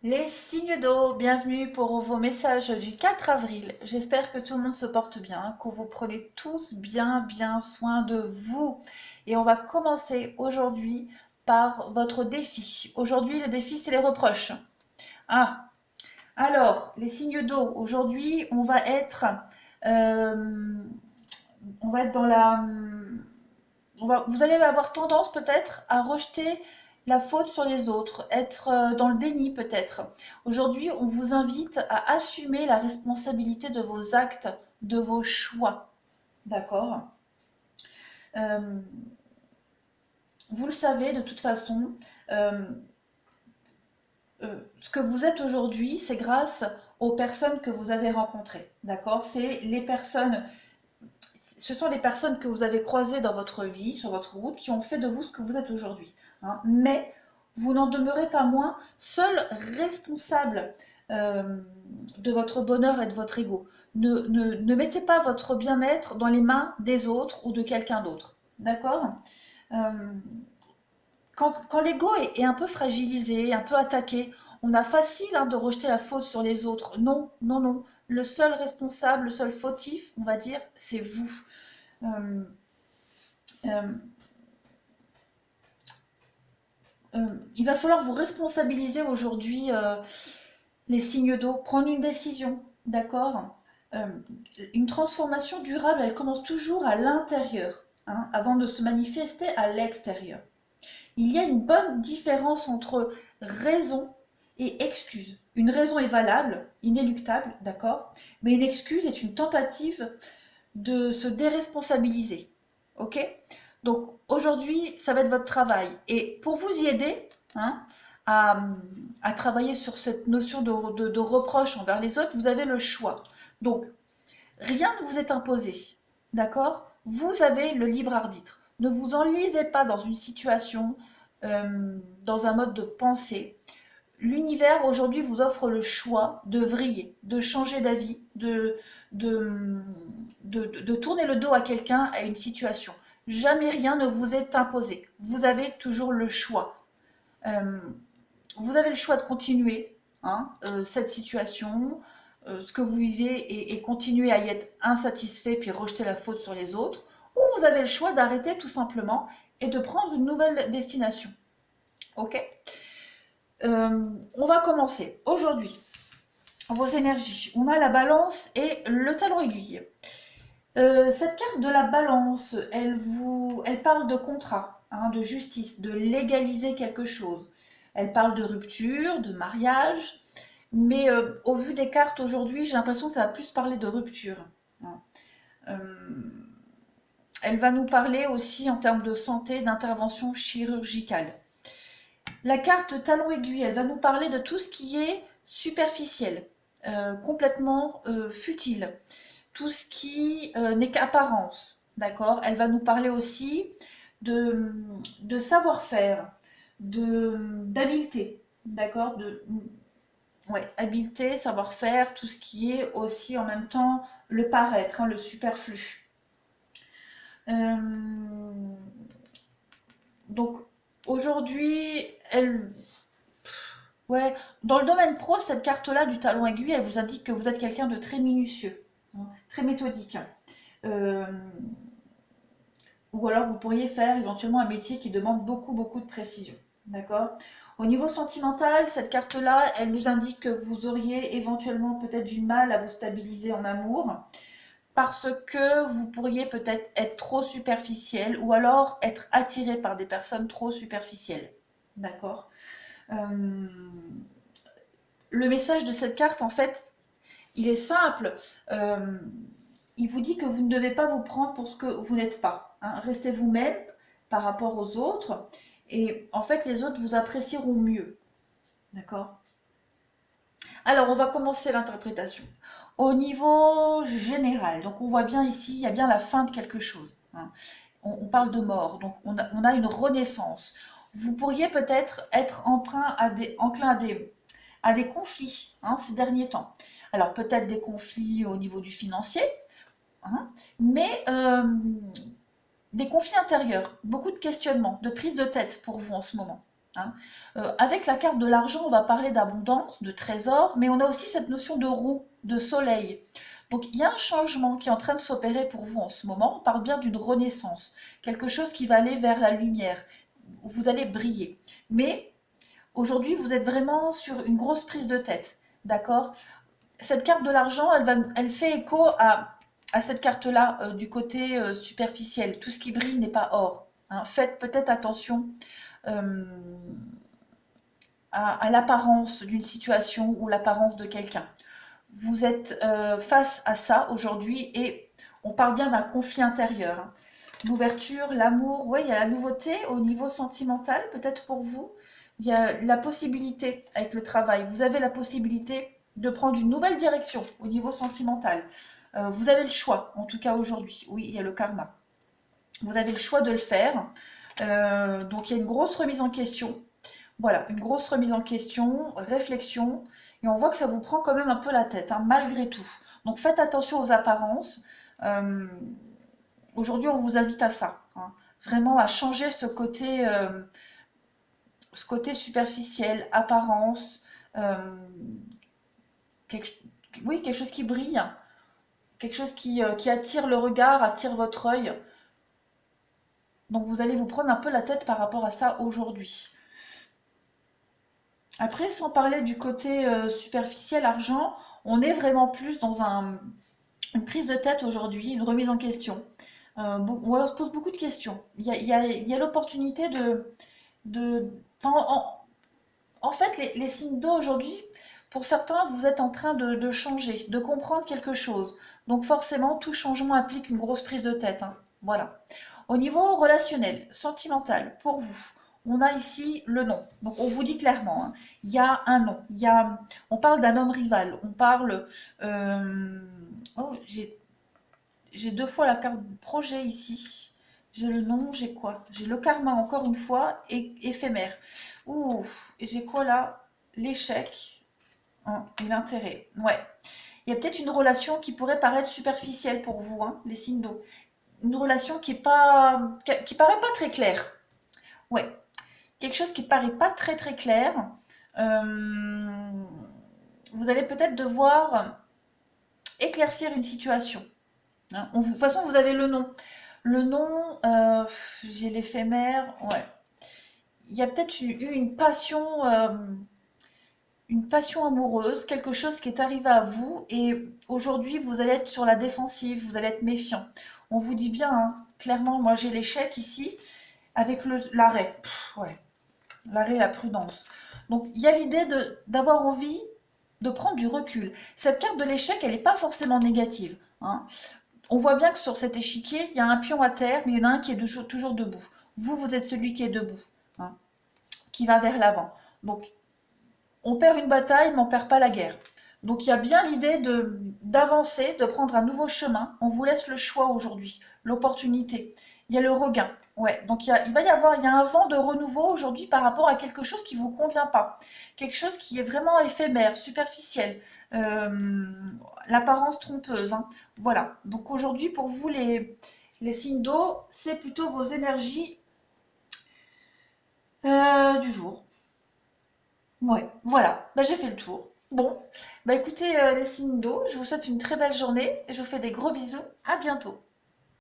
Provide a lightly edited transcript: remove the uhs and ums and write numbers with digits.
Les signes d'eau, bienvenue pour vos messages du 4 avril. J'espère que tout le monde se porte bien, que vous prenez tous bien soin de vous. Et on va commencer aujourd'hui par votre défi. Aujourd'hui, le défi, c'est les reproches. Ah, alors, les signes d'eau. Aujourd'hui, euh, on va être dans la, vous allez avoir tendance peut-être à rejeter la faute sur les autres, être dans le déni peut-être. Aujourd'hui, on vous invite à assumer la responsabilité de vos actes, de vos choix. D'accord. Euh, Vous le savez de toute façon, euh, ce que vous êtes aujourd'hui, c'est grâce aux personnes que vous avez rencontrées. D'accord. Ce sont les personnes que vous avez croisées dans votre vie, sur votre route, qui ont fait de vous ce que vous êtes aujourd'hui. Hein. Mais vous n'en demeurez pas moins seul responsable euh, de votre bonheur et de votre ego. Ne mettez pas votre bien-être dans les mains des autres ou de quelqu'un d'autre. D'accord. euh, quand l'ego est un peu fragilisé, un peu attaqué, on a facile de rejeter la faute sur les autres. Non, non, non. Le seul responsable, le seul fautif, on va dire, c'est vous. Euh, euh, euh, il va falloir vous responsabiliser aujourd'hui, les signes d'eau, prendre une décision, d'accord. Euh, une transformation durable, elle commence toujours à l'intérieur, hein, avant de se manifester à l'extérieur. Il y a une bonne différence entre raison et excuse. Une raison est valable, inéluctable, d'accord, mais une excuse est une tentative de se déresponsabiliser. Ok. Donc aujourd'hui, ça va être votre travail. Et pour vous y aider, hein, à, à travailler sur cette notion de reproche envers les autres, vous avez le choix. Donc rien ne vous est imposé. D'accord. Vous avez le libre arbitre. Ne vous enlisez pas dans une situation, dans un mode de pensée. L'univers aujourd'hui vous offre le choix de vriller, de changer d'avis, de, de tourner le dos à quelqu'un, à une situation. Jamais rien ne vous est imposé. Vous avez toujours le choix. Euh, vous avez le choix de continuer, hein, cette situation, ce que vous vivez, et continuer à y être insatisfait puis rejeter la faute sur les autres. Ou vous avez le choix d'arrêter tout simplement et de prendre une nouvelle destination. Ok. On va commencer aujourd'hui. Vos énergies. On a la balance et le talon aiguille. Cette carte de la balance, elle parle de contrat, hein, de justice, de légaliser quelque chose. Elle parle de rupture, de mariage, mais au vu des cartes aujourd'hui, j'ai l'impression que ça va plus parler de rupture. Hein. Euh, Elle va nous parler aussi en termes de santé, d'intervention chirurgicale. La carte talon aiguille, elle va nous parler de tout ce qui est superficiel, complètement futile, tout ce qui n'est qu'apparence, d'accord. Elle va nous parler aussi de, de savoir-faire, d'habileté, d'accord, ouais, habileté, savoir-faire, tout ce qui est aussi en même temps le paraître, hein, le superflu. Euh, donc aujourd'hui, ouais, dans le domaine pro, cette carte-là du talon aiguille, elle vous indique que vous êtes quelqu'un de très minutieux, hein, très méthodique. Euh, ou alors vous pourriez faire éventuellement un métier qui demande beaucoup de précision. D'accord. Au niveau sentimental, cette carte-là, elle vous indique que vous auriez éventuellement peut-être du mal à vous stabiliser en amour parce que vous pourriez peut-être être trop superficiel ou alors être attiré par des personnes trop superficielles. D'accord. Euh, le message de cette carte, en fait, il est simple. Euh, il vous dit que vous ne devez pas vous prendre pour ce que vous n'êtes pas. Hein. Restez vous-même par rapport aux autres. Et en fait, les autres vous apprécieront mieux. D'accord. Alors, on va commencer l'interprétation. Au niveau général, donc on voit bien ici, il y a bien la fin de quelque chose. Hein. On parle de mort, donc on a une renaissance. Vous pourriez peut-être être enclin à des conflits, hein, ces derniers temps. Alors peut-être des conflits au niveau du financier, hein, mais des conflits intérieurs, beaucoup de questionnements, de prise de tête pour vous en ce moment. hein. Avec la carte de l'argent, on va parler d'abondance, de trésor, mais on a aussi cette notion de roue, de soleil. Donc il y a un changement qui est en train de s'opérer pour vous en ce moment. On parle bien d'une renaissance, quelque chose qui va aller vers la lumière. Vous allez briller. Mais aujourd'hui, vous êtes vraiment sur une grosse prise de tête, d'accord? Cette carte de l'argent, elle fait écho à cette carte-là du côté superficiel. Tout ce qui brille n'est pas or, hein. Faites peut-être attention euh, à l'apparence d'une situation ou l'apparence de quelqu'un. Vous êtes face à ça aujourd'hui et on parle bien d'un conflit intérieur, hein. L'ouverture, l'amour, oui, il y a la nouveauté au niveau sentimental, peut-être pour vous. Il y a la possibilité avec le travail. Vous avez la possibilité de prendre une nouvelle direction au niveau sentimental. Vous avez le choix, en tout cas aujourd'hui. Oui, il y a le karma. Vous avez le choix de le faire. Donc il y a une grosse remise en question. Voilà, une grosse remise en question, réflexion, et on voit que ça vous prend quand même un peu la tête, hein, malgré tout. Donc faites attention aux apparences. Euh, Aujourd'hui, on vous invite à ça, hein, vraiment à changer ce côté superficiel, apparence, euh, quelque, oui, quelque chose qui brille, quelque chose qui attire le regard, attire votre œil. Donc vous allez vous prendre un peu la tête par rapport à ça aujourd'hui. Après, sans parler du côté superficiel, argent, on est vraiment plus dans une prise de tête aujourd'hui, une remise en question. On se pose beaucoup de questions. Il y a l'opportunité de en fait, les signes d'eau aujourd'hui, pour certains, vous êtes en train de changer, de comprendre quelque chose. Donc forcément, tout changement implique une grosse prise de tête, hein. Voilà. Au niveau relationnel, sentimental, pour vous, on a ici le non. Donc on vous dit clairement, hein, il y a un non. On parle d'un homme rival. On parle... oh, j'ai deux fois la carte du projet ici. J'ai le nom, j'ai quoi? J'ai le karma encore une fois, et éphémère. Ouh, et j'ai quoi là? L'échec, hein, et l'intérêt. Ouais. Il y a peut-être une relation qui pourrait paraître superficielle pour vous, hein, les signes d'eau. Une relation qui paraît pas très claire. Ouais. Quelque chose qui paraît pas très très clair. Euh, Vous allez peut-être devoir éclaircir une situation, hein. De toute façon, vous avez le nom. Le nom, j'ai l'éphémère, ouais. Il y a peut-être eu une passion amoureuse, quelque chose qui est arrivé à vous, et aujourd'hui, vous allez être sur la défensive, vous allez être méfiant. On vous dit bien, hein, clairement, moi j'ai l'échec ici, avec l'arrêt. Ouais, l'arrêt, la prudence. Donc, il y a l'idée d'avoir envie de prendre du recul. Cette carte de l'échec, elle n'est pas forcément négative, hein. On voit bien que sur cet échiquier, il y a un pion à terre, mais il y en a un qui est toujours debout. Vous, vous êtes celui qui est debout, hein, qui va vers l'avant. Donc, on perd une bataille, mais on ne perd pas la guerre. Donc, il y a bien l'idée d'avancer, de prendre un nouveau chemin. On vous laisse le choix aujourd'hui, l'opportunité. Il y a le regain. Ouais, donc il y a un vent de renouveau aujourd'hui par rapport à quelque chose qui ne vous convient pas. Quelque chose qui est vraiment éphémère, superficiel, l'apparence trompeuse, hein. Voilà. Donc aujourd'hui, pour vous, les signes d'eau, c'est plutôt vos énergies du jour. Ouais, voilà. Bah, j'ai fait le tour. Bon, bah écoutez, les signes d'eau, je vous souhaite une très belle journée et je vous fais des gros bisous. À bientôt.